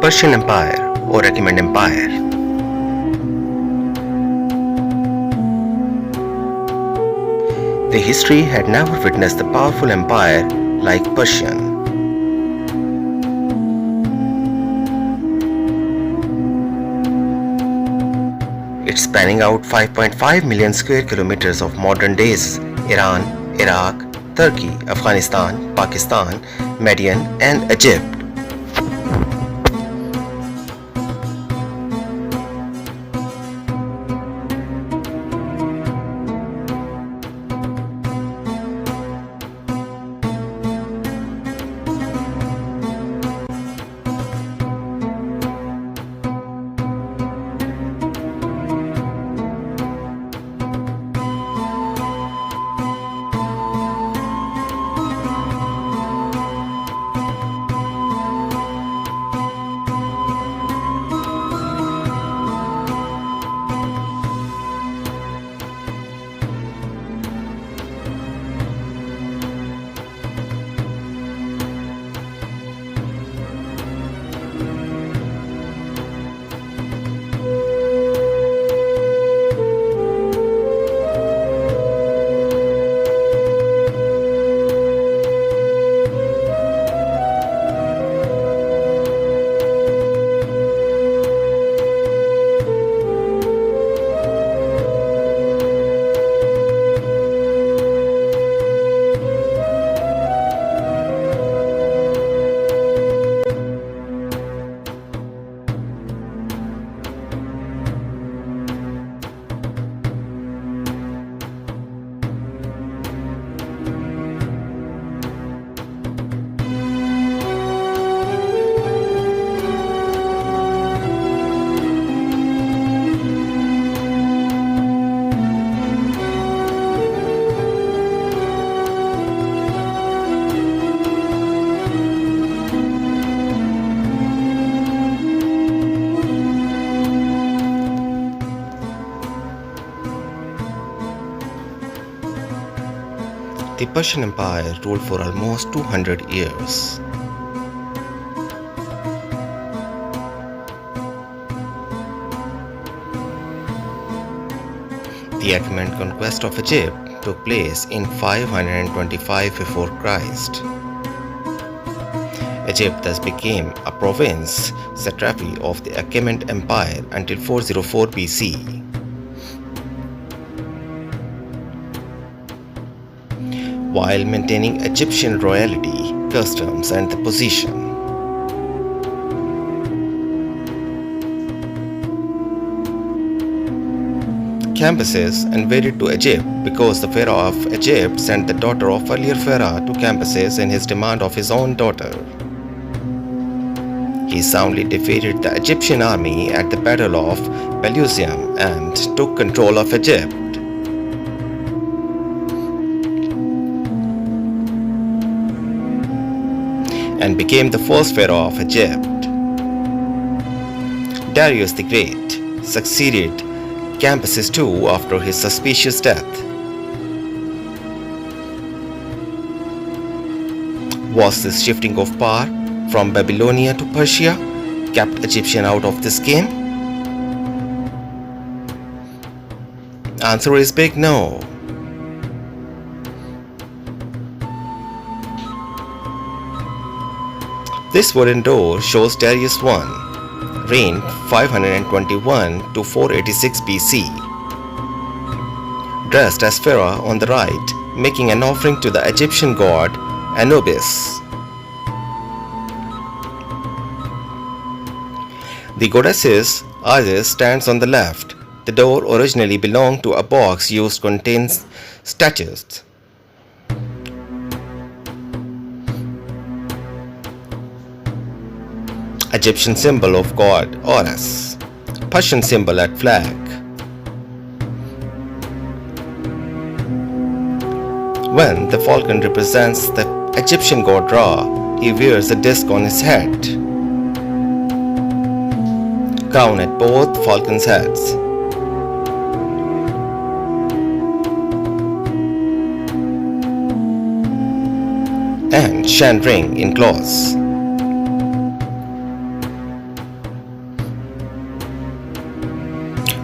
Persian Empire or Ottoman Empire. The history had never witnessed a powerful empire like Persian. It's spanning out 5.5 million square kilometers of modern days Iran, Iraq, Turkey, Afghanistan, Pakistan, Mecodian and Egypt. The Persian Empire ruled for almost 200 years. The Achaemenid conquest of Egypt took place in 525 before Christ. Egypt thus became a province satrapy of the Achaemenid Empire until 404 BC. While maintaining Egyptian royalty, customs and the position. Cambyses invaded to Egypt because the pharaoh of Egypt sent the daughter of earlier pharaoh to Cambyses in his demand of his own daughter. He soundly defeated the Egyptian army at the Battle of Pelusium and took control of Egypt. And became the first pharaoh of Egypt. Darius the Great succeeded Cambyses II after his suspicious death. Was this shifting of power from Babylonia to Persia kept Egyptian out of this game? Answer is big no. This wooden door shows Darius I, reigned 521 to 486 BC. Dressed as pharaoh on the right, making an offering to the Egyptian god Anubis. The goddess Isis stands on the left. The door originally belonged to a box used to contain statues. Egyptian symbol of god Horus. Persian symbol at flag. When the falcon represents the Egyptian god Ra, he wears a disc on his head. Crown at both falcons' heads. And shan ring in claws.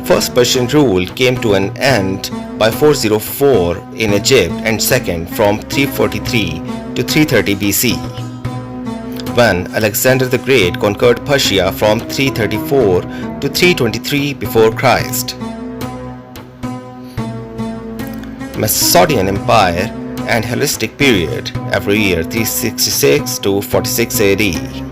First Persian rule came to an end by 404 in Egypt and second from 343 to 330 BC, when Alexander the Great conquered Persia from 334 to 323 before Christ. Mecodian Empire and Hellenistic period every year 366 to 46 AD.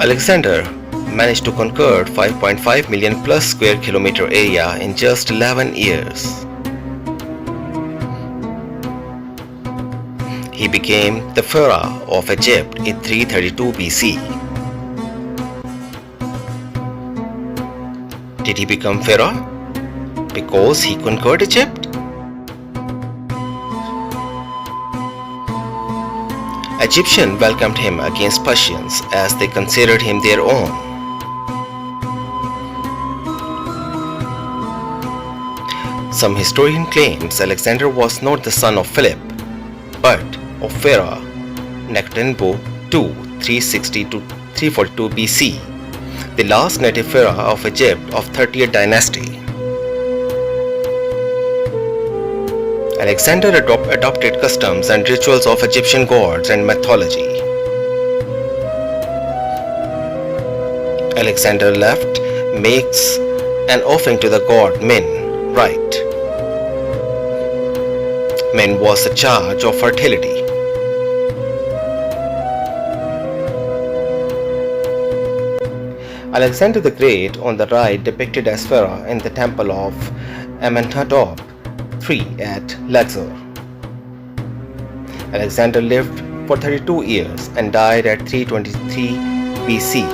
Alexander managed to conquer 5.5 million plus square kilometer area in just 11 years. He became the pharaoh of Egypt in 332 BC. did he become pharaoh? Because he conquered Egypt? Egyptians welcomed him against Persians as they considered him their own. Some historian claims Alexander was not the son of Philip, but of Pharaoh Mecodian II, 360 to 342 BC, the last native pharaoh of Egypt of 30th dynasty. Alexander adopted customs and rituals of Egyptian gods and mythology. Alexander left makes an offering to the god Min, right? Min was the charge of fertility. Alexander the Great on the right depicted as pharaoh in the temple of Amenhotep III at Luxor. Alexander lived for 32 years and died at 323 BC.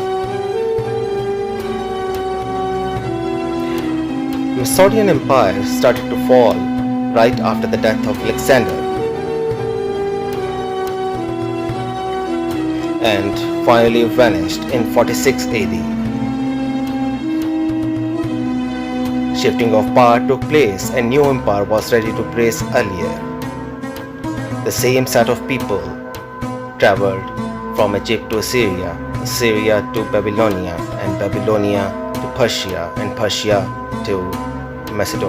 Mecodian Empire started to fall right after the death of Alexander and finally vanished in 46 AD. Shifting of power took place and new empire was ready to brace earlier. The same set of people traveled from Egypt to Assyria, Assyria to Babylonia, and Babylonia to Persia, and Persia to Macedonia.